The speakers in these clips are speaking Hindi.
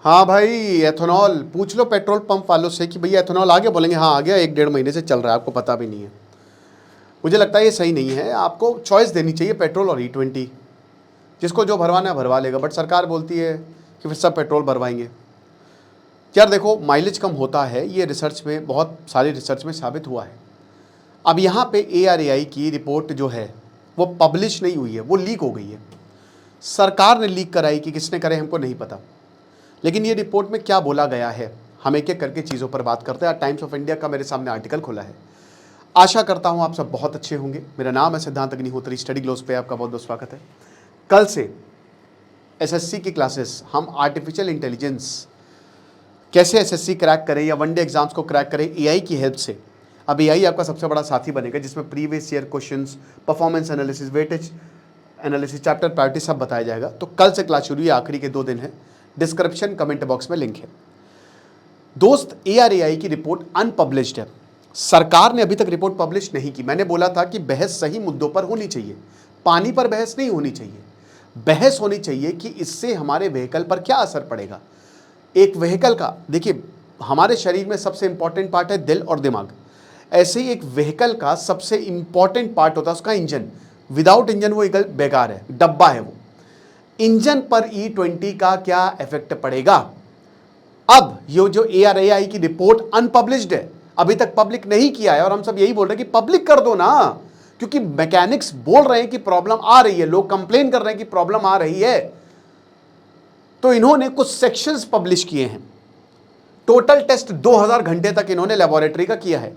हाँ भाई, एथेनॉल पूछ लो पेट्रोल पंप वालों से कि भैया एथेनॉल आ गया, बोलेंगे हाँ आ गया, 1-1.5 महीने से चल रहा है, आपको पता भी नहीं है। मुझे लगता है ये सही नहीं है, आपको चॉइस देनी चाहिए पेट्रोल और E20, जिसको जो भरवाना है भरवा लेगा। बट सरकार बोलती है कि फिर सब पेट्रोल भरवाएंगे। यार देखो, माइलेज कम होता है, ये रिसर्च में, बहुत सारी रिसर्च में साबित हुआ है। अब यहाँ पे ARAI की रिपोर्ट जो है वो पब्लिश नहीं हुई है, वो लीक हो गई है। सरकार ने लीक कराई, कि किसने करे हमको नहीं पता, लेकिन ये रिपोर्ट में क्या बोला गया है, हम एक एक करके चीज़ों पर बात करते हैं। टाइम्स ऑफ इंडिया का मेरे सामने आर्टिकल खुला है। आशा करता हूँ आप सब बहुत अच्छे होंगे। मेरा नाम है सिद्धांत अग्निहोत्री, स्टडी ग्लोस पे आपका बहुत बहुत स्वागत है। कल से SSC की क्लासेस, हम आर्टिफिशियल इंटेलिजेंस कैसे SSC क्रैक करें या वनडे एग्जाम्स को क्रैक करें AI की हेल्प से। अब AI आपका सबसे बड़ा साथी बनेगा, जिसमें previous year questions, performance analysis, weightage analysis, chapter priority सब बताया जाएगा। तो कल से क्लास शुरू, ये आखिरी के 2 दिन है। डिस्क्रिप्शन कमेंट बॉक्स में लिंक है। दोस्त, ARAI की रिपोर्ट अनपब्लिश्ड है, सरकार ने अभी तक रिपोर्ट पब्लिश नहीं की। मैंने बोला था कि बहस सही मुद्दों पर होनी चाहिए, पानी पर बहस नहीं होनी चाहिए। बहस होनी चाहिए कि इससे हमारे व्हीकल पर क्या असर पड़ेगा। एक व्हीकल का, देखिए, हमारे शरीर में सबसे इंपॉर्टेंट पार्ट है दिल और दिमाग। ऐसे ही एक व्हीकल का सबसे इंपॉर्टेंट पार्ट होता है उसका इंजन। विदाउट इंजन वो व्हीकल बेकार है, डब्बा है वो। इंजन पर E20 का क्या इफेक्ट पड़ेगा। अब ये जो ARAI की रिपोर्ट अनपब्लिश्ड है, अभी तक पब्लिक नहीं किया है, और हम सब यही बोल रहे हैं कि पब्लिक कर दो ना, क्योंकि मैकेनिक्स बोल रहे हैं कि प्रॉब्लम आ रही है, लोग कंप्लेन कर रहे हैं कि प्रॉब्लम आ रही है। तो इन्होंने कुछ सेक्शंस पब्लिश किए हैं। टोटल टेस्ट 2000 घंटे तक इन्होंने लेबोरेटरी का किया है।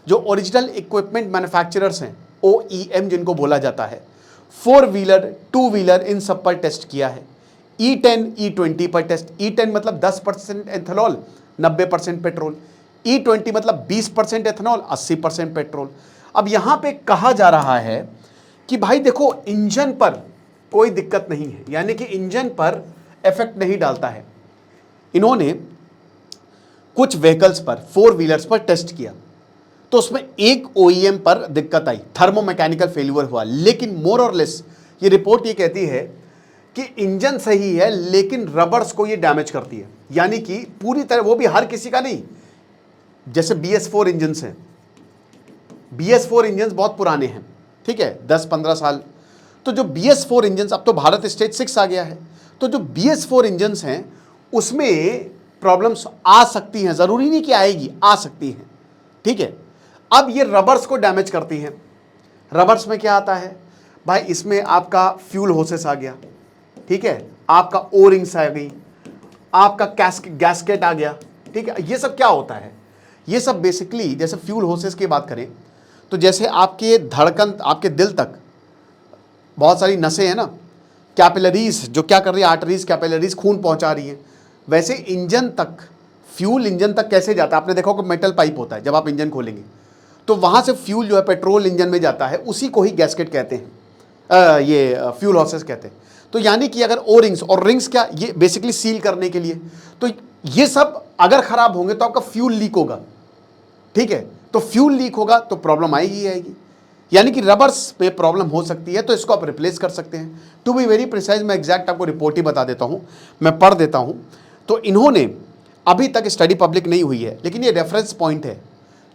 जो ओरिजिनल इक्विपमेंट मैन्युफैक्चरर्स हैं, OEM जिनको बोला जाता है, 4 व्हीलर 2 व्हीलर इन सब पर टेस्ट किया है। E10 E20 पर टेस्ट। E10 मतलब 10% एथेनॉल 90% पेट्रोल, E20 मतलब 20% एथेनॉल 80% पेट्रोल। अब यहां पे कहा जा रहा है कि भाई देखो, इंजन पर कोई दिक्कत नहीं है, यानी कि इंजन पर इफेक्ट नहीं डालता है। इन्होंने कुछ व्हीकल्स पर, 4 व्हीलर्स पर टेस्ट किया, तो उसमें एक OEM पर दिक्कत आई, थर्मोमैकेनिकल फेल्यूर हुआ। लेकिन मोर और लेस ये रिपोर्ट ये कहती है कि इंजन सही है, लेकिन रबर्स को ये डैमेज करती है, यानी कि पूरी तरह, वो भी हर किसी का नहीं। जैसे BS4 इंजन हैं, BS4 इंजन बहुत पुराने हैं, ठीक है, 10-15 साल। तो जो BS4 इंजन, अब तो भारत स्टेज 6 आ गया है, तो जो BS4 इंजन हैं उसमें प्रॉब्लम्स आ सकती हैं, जरूरी नहीं कि आएगी, आ सकती हैं, ठीक है। अब ये रबर्स को डैमेज करती हैं। रबर्स में क्या आता है भाई, इसमें आपका फ्यूल होसेस आ गया, ठीक है, आपका ओ रिंग्स आ गई, आपका गैस्केट आ गया, ठीक है। ये सब क्या होता है, ये सब बेसिकली, जैसे फ्यूल होसेस की बात करें तो जैसे आपके धड़कन, आपके दिल तक बहुत सारी नसें हैं ना, कैपिलरीज जो क्या कर रही है, आर्टरीज कैपिलरीज खून पहुंचा रही हैं। वैसे इंजन तक, फ्यूल इंजन तक कैसे जाता है, आपने देखा होगा मेटल पाइप होता है, जब आप इंजन खोलेंगे तो वहां से फ्यूल जो है पेट्रोल इंजन में जाता है, उसी को ही गैस्केट कहते हैं, ये फ्यूल हॉसेस कहते हैं। तो यानी कि अगर ओ रिंग्स, और रिंग्स क्या, ये बेसिकली सील करने के लिए, तो ये सब अगर खराब होंगे तो आपका फ्यूल लीक होगा, ठीक है। तो फ्यूल लीक होगा तो प्रॉब्लम आएगी ही आएगी, यानी कि रबर्स पे प्रॉब्लम हो सकती है, तो इसको आप रिप्लेस कर सकते हैं। टू बी वेरी प्रिसाइज, मैं एग्जैक्ट आपको रिपोर्ट ही बता देता हूं, मैं पढ़ देता हूं। तो इन्होंने, अभी तक स्टडी पब्लिक नहीं हुई है, लेकिन ये रेफरेंस पॉइंट है,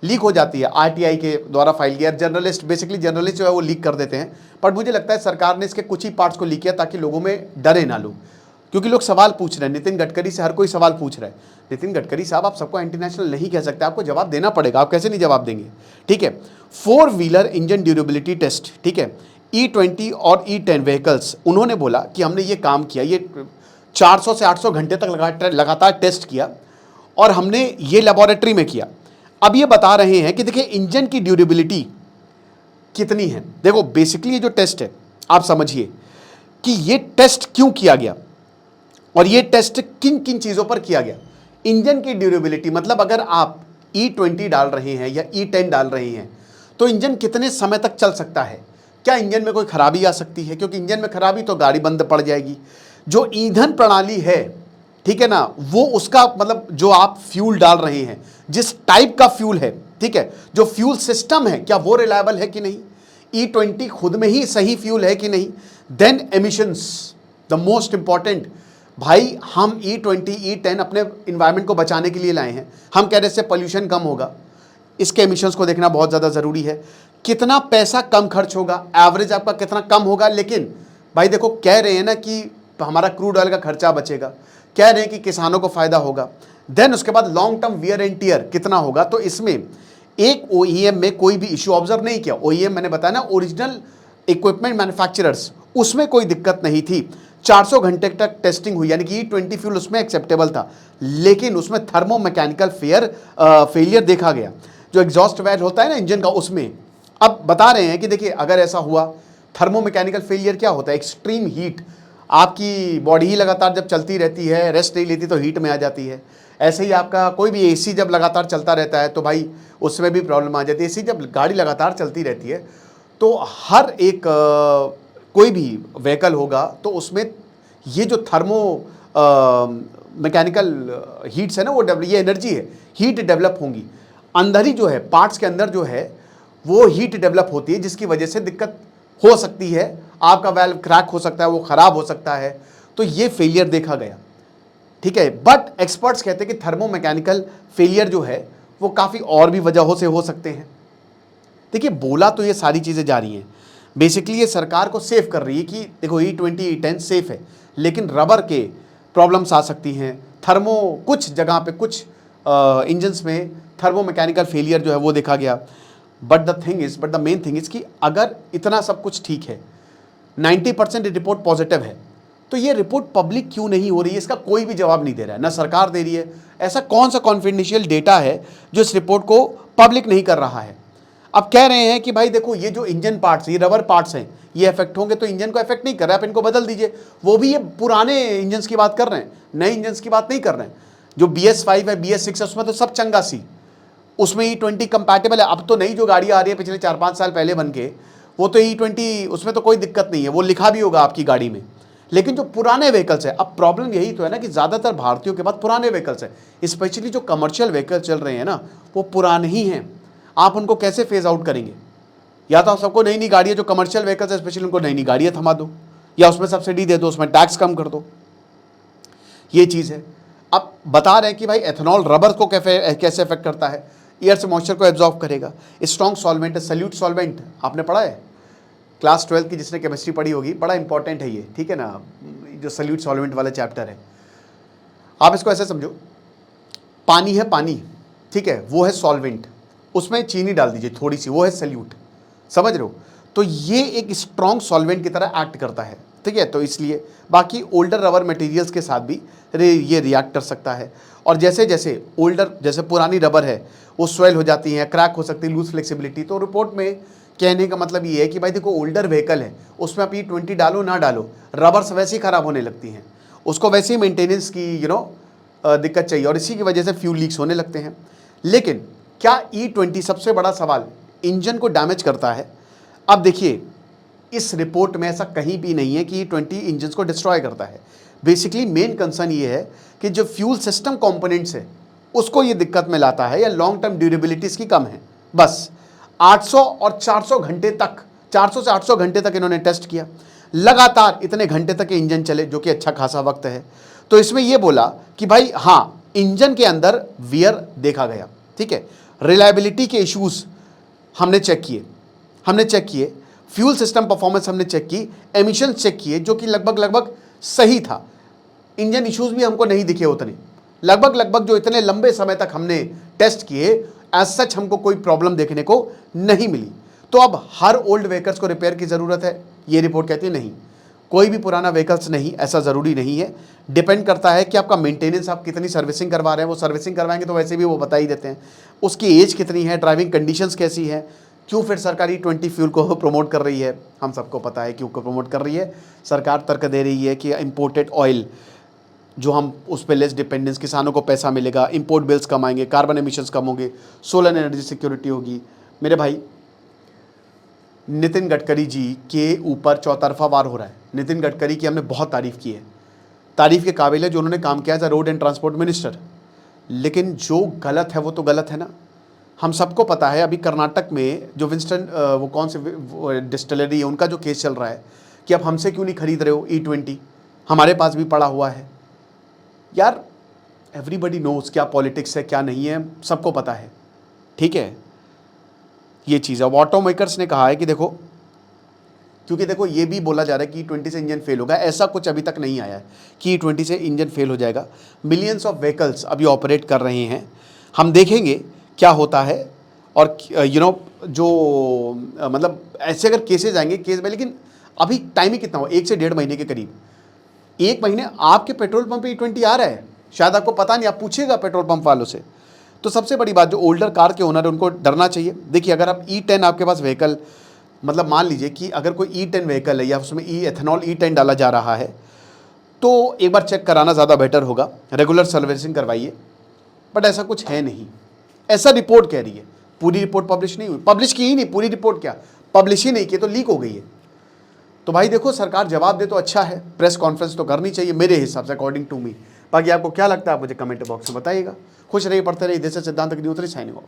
लीक हो जाती है, RTI के द्वारा फाइल किया। जर्नलिस्ट, बेसिकली जर्नलिस्ट जो है वो लीक कर देते हैं, बट मुझे लगता है सरकार ने इसके कुछ ही पार्ट्स को लीक किया ताकि लोगों में डरे ना लोग, क्योंकि लोग सवाल पूछ रहे हैं। नितिन गडकरी से हर कोई सवाल पूछ रहा है। नितिन गडकरी साहब, आप सबको एंटी नेशनल नहीं कह सकते, आपको जवाब देना पड़ेगा, आप कैसे नहीं जवाब देंगे, ठीक है। 4 व्हीलर इंजन ड्यूरेबिलिटी टेस्ट, ठीक है, E20 और E10 व्हीकल्स, उन्होंने बोला कि हमने ये काम किया, ये 400 से 800 घंटे तक लगातार टेस्ट किया, और हमने ये लेबोरेटरी में किया। अब ये बता रहे हैं कि देखिए इंजन की ड्यूरेबिलिटी कितनी है। देखो बेसिकली ये जो टेस्ट है, आप समझिए कि ये टेस्ट क्यों किया गया और ये टेस्ट किन किन चीज़ों पर किया गया। इंजन की ड्यूरेबिलिटी मतलब अगर आप E20 डाल रहे हैं या E10 डाल रहे हैं तो इंजन कितने समय तक चल सकता है, क्या इंजन में कोई खराबी आ सकती है, क्योंकि इंजन में खराबी तो गाड़ी बंद पड़ जाएगी। जो ईंधन प्रणाली है, ठीक है ना, वो उसका मतलब जो आप फ्यूल डाल रहे हैं, जिस टाइप का फ्यूल है, ठीक है, जो फ्यूल सिस्टम है, क्या वो रिलायबल है कि नहीं, E20 खुद में ही सही फ्यूल है कि नहीं। Then emissions, the most important, भाई हम E20 E10 अपने इन्वायरमेंट को बचाने के लिए लाए हैं, हम कह रहे हैं इससे पोल्यूशन कम होगा, इसके एमिशंस को देखना बहुत ज़्यादा ज़रूरी है, कितना पैसा कम खर्च होगा, एवरेज आपका कितना कम होगा। लेकिन भाई देखो, कह रहे हैं ना कि हमारा क्रूड ऑयल का खर्चा बचेगा, कह रहे हैं कि किसानों को फ़ायदा होगा, देन उसके बाद long term wear and tear कितना होगा। तो इसमें एक OEM में कोई भी इश्यू ऑब्जर्व नहीं किया। OEM मैंने बताया ना, ओरिजिनल इक्विपमेंट मैन्युफैक्चरर्स, उसमें कोई दिक्कत नहीं थी। 400 घंटे तक टेस्टिंग हुई, यानी कि E20 फ्यूल उसमें एक्सेप्टेबल था, लेकिन उसमें थर्मो मैकेनिकल फेलियर देखा गया, जो एग्जॉस्ट वैल्व होता है ना इंजन का, उसमें। अब बता रहे हैं कि देखिए, अगर ऐसा हुआ, थर्मो मैकेनिकल फेलियर क्या होता है? एक्सट्रीम हीट, आपकी बॉडी ही लगातार जब चलती रहती है, रेस्ट नहीं लेती, तो हीट में आ जाती है। ऐसे ही आपका कोई भी AC जब लगातार चलता रहता है तो भाई उसमें भी प्रॉब्लम आ जाती है। AC जब गाड़ी लगातार चलती रहती है तो हर एक कोई भी व्हीकल होगा तो उसमें ये जो थर्मो मैकेनिकल हीट्स है ना, वो ये एनर्जी है, हीट डेवलप होंगी अंदर ही, जो है पार्ट्स के अंदर जो है वो हीट डेवलप होती है, जिसकी वजह से दिक्कत हो सकती है, आपका वाल्व क्रैक हो सकता है, वो ख़राब हो सकता है। तो ये फेलियर देखा गया, ठीक है। बट एक्सपर्ट्स कहते हैं कि थर्मो मैकेनिकल फेलियर जो है वो काफ़ी और भी वजहों से हो सकते हैं। देखिए, बोला तो ये सारी चीज़ें जा रही हैं, बेसिकली ये सरकार को सेफ कर रही है कि देखो E20 E10 सेफ है, लेकिन रबर के प्रॉब्लम्स आ सकती हैं, थर्मो कुछ जगह पे कुछ इंजन्स में थर्मो मैकेनिकल फेलियर जो है वो देखा गया। But the main thing is कि अगर इतना सब कुछ ठीक है, 90% रिपोर्ट पॉजिटिव है, तो ये रिपोर्ट पब्लिक क्यों नहीं हो रही है? इसका कोई भी जवाब नहीं दे रहा है, ना सरकार दे रही है। ऐसा कौन सा कॉन्फिडेंशियल डेटा है जो इस रिपोर्ट को पब्लिक नहीं कर रहा है? अब कह रहे हैं कि भाई देखो, ये जो इंजन पार्ट्स, ये रबर पार्ट्स हैं, ये इफेक्ट होंगे, तो इंजन को इफेक्ट नहीं कर रहा है, आप इनको बदल दीजिए। वो भी ये पुराने इंजन की बात कर रहे हैं, नए इंजन की बात नहीं कर रहे हैं। जो BS5 है, BS6 है, उसमें तो सब चंगा सी, उसमें E20 कंपैटिबल है। अब तो नई जो गाड़ी आ रही है पिछले 4-5 साल पहले बन के, वो तो E20, उसमें तो कोई दिक्कत नहीं है, वो लिखा भी होगा आपकी गाड़ी में। लेकिन जो पुराने व्हीकल्स है, अब प्रॉब्लम यही तो है ना कि ज़्यादातर भारतीयों के पास पुराने व्हीकल्स हैं, स्पेशली जो कमर्शियल व्हीकल चल रहे हैं ना, वो पुराने ही हैं। आप उनको कैसे फेज आउट करेंगे? या तो आप सबको नई नई गाड़ियाँ, जो कमर्शियल व्हीकल्स है स्पेशली, उनको नई नई गाड़ियाँ थमा दो, या उसमें सब्सिडी दे दो, उसमें टैक्स कम कर दो, ये चीज़ है। अब बता रहे हैं कि भाई एथेनॉल रबर को कैसे इफेक्ट करता है, एयर से मॉइस्चर को एब्जॉर्ब करेगा, स्ट्रॉन्ग सॉल्वेंट है, सल्यूट सॉल्वेंट आपने पढ़ा है क्लास 12 की, जिसने केमिस्ट्री पढ़ी होगी, बड़ा इंपॉर्टेंट है ये, ठीक है ना, जो सल्यूट सॉल्वेंट वाला चैप्टर है। आप इसको ऐसे समझो, पानी है, पानी, ठीक है, वो है सॉल्वेंट, उसमें चीनी डाल दीजिए थोड़ी सी, वो है सल्यूट, समझ रहे हो? तो ये एक स्ट्रॉन्ग सॉल्वेंट की तरह एक्ट करता है, ठीक है। तो इसलिए बाकी ओल्डर रबर मटेरियल्स के साथ भी ये रिएक्ट कर सकता है। और जैसे जैसे जैसे पुरानी रबर है, वो स्वेल हो जाती है, क्रैक हो सकती है, लूज फ्लेक्सिबिलिटी। तो रिपोर्ट में कहने का मतलब ये है कि भाई देखो, ओल्डर व्हीकल है, उसमें आप E20 डालो ना डालो, रबर्स वैसे ही ख़राब होने लगती हैं, उसको वैसे ही मेंटेनेंस की दिक्कत चाहिए, और इसी की वजह से फ्यूल लीक्स होने लगते हैं। लेकिन क्या E20, सबसे बड़ा सवाल, इंजन को डैमेज करता है? अब देखिए, इस रिपोर्ट में ऐसा कहीं भी नहीं है कि E20 इंजन को डिस्ट्रॉय करता है। बेसिकली मेन कंसर्न ये है कि जो फ्यूल सिस्टम कंपोनेंट्स है उसको ये दिक्कत में लाता है, या लॉन्ग टर्म ड्यूरेबिलिटी इसकी कम है, बस। 800 और 400 घंटे तक, 400 से 800 घंटे तक इन्होंने टेस्ट किया, लगातार इतने घंटे तक इंजन चले, जो कि अच्छा खासा वक्त है। तो इसमें यह बोला कि भाई हाँ, इंजन के अंदर वियर देखा गया, ठीक है, रिलायबिलिटी के इश्यूज हमने चेक किए, फ्यूल सिस्टम परफॉर्मेंस हमने चेक की, एमिशन चेक किए, जो कि लगभग सही था। इंजन इश्यूज भी हमको नहीं दिखे उतने, लगभग जो इतने लंबे समय तक हमने टेस्ट किए, एज सच हमको कोई प्रॉब्लम देखने को नहीं मिली। तो अब हर ओल्ड व्हीकल्स को रिपेयर की ज़रूरत है? ये रिपोर्ट कहती है नहीं, कोई भी पुराना व्हीकल्स नहीं, ऐसा ज़रूरी नहीं है। डिपेंड करता है कि आपका मेंटेनेंस, आप कितनी सर्विसिंग करवा रहे हैं। वो सर्विसिंग करवाएंगे तो वैसे भी वो बता ही देते हैं, उसकी एज कितनी है, ड्राइविंग कंडीशंस कैसी है। क्यों फिर सरकार E20 फ्यूल को प्रमोट कर रही है? हम सबको पता है क्यों को प्रमोट कर रही है। सरकार तर्क दे रही है कि इम्पोर्टेड ऑयल, जो हम उस पर लेस डिपेंडेंस, किसानों को पैसा मिलेगा, इंपोर्ट बिल्स कम आएंगे, कार्बन एमिशंस कम होंगे, सोलर एनर्जी सिक्योरिटी होगी। मेरे भाई नितिन गडकरी जी के ऊपर चौतरफा वार हो रहा है। नितिन गडकरी की हमने बहुत तारीफ़ की है, तारीफ़ के काबिल है जो उन्होंने काम किया as a road and transport minister, लेकिन जो गलत है वो तो गलत है ना। हम सबको पता है अभी कर्नाटक में जो विंस्टन, वो कौन से डिस्टिलरी है, उनका जो केस चल रहा है कि अब हमसे क्यों नहीं खरीद रहे हो E20, हमारे पास भी पड़ा हुआ है, यार एवरीबडी नोज क्या पॉलिटिक्स है क्या नहीं है, सबको पता है, ठीक है। ये चीज़ है। अब ऑटो मेकर्स ने कहा है कि देखो, क्योंकि देखो ये भी बोला जा रहा है कि E20 से इंजन फेल होगा, ऐसा कुछ अभी तक नहीं आया है कि E20 से इंजन फेल हो जाएगा। मिलियंस ऑफ व्हीकल्स अभी ऑपरेट कर रहे हैं, हम देखेंगे क्या होता है। और जो मतलब ऐसे अगर केसेस आएंगे केस में, लेकिन अभी टाइम ही कितना हो, 1 से 1.5 महीने के करीब, 1 महीने आपके पेट्रोल पंप पे E20 आ रहा है, शायद आपको पता नहीं, आप पूछिएगा पेट्रोल पंप वालों से। तो सबसे बड़ी बात, जो ओल्डर कार के ओनर है उनको डरना चाहिए। देखिए अगर आप E10 आपके पास व्हीकल, मतलब मान लीजिए कि अगर कोई E10 व्हीकल है या उसमें एथेनॉल E10 डाला जा रहा है, तो एक बार चेक कराना ज़्यादा बेटर होगा, रेगुलर सर्विसिंग करवाइए। बट ऐसा कुछ है नहीं, ऐसा रिपोर्ट कह रही है, पूरी रिपोर्ट पब्लिश नहीं हुई, पब्लिश की ही नहीं, पूरी रिपोर्ट क्या पब्लिश ही नहीं की, तो लीक हो गई है। तो भाई देखो, सरकार जवाब दे तो अच्छा है, प्रेस कॉन्फ्रेंस तो करनी चाहिए मेरे हिसाब से, अकॉर्डिंग टू मी। बाकी आपको क्या लगता है आप मुझे कमेंट बॉक्स में बताइएगा। खुश रहिए, पढ़ते रहिए। दिस इज सिद्धांत अग्निहोत्री, साइनिंग ऑफ।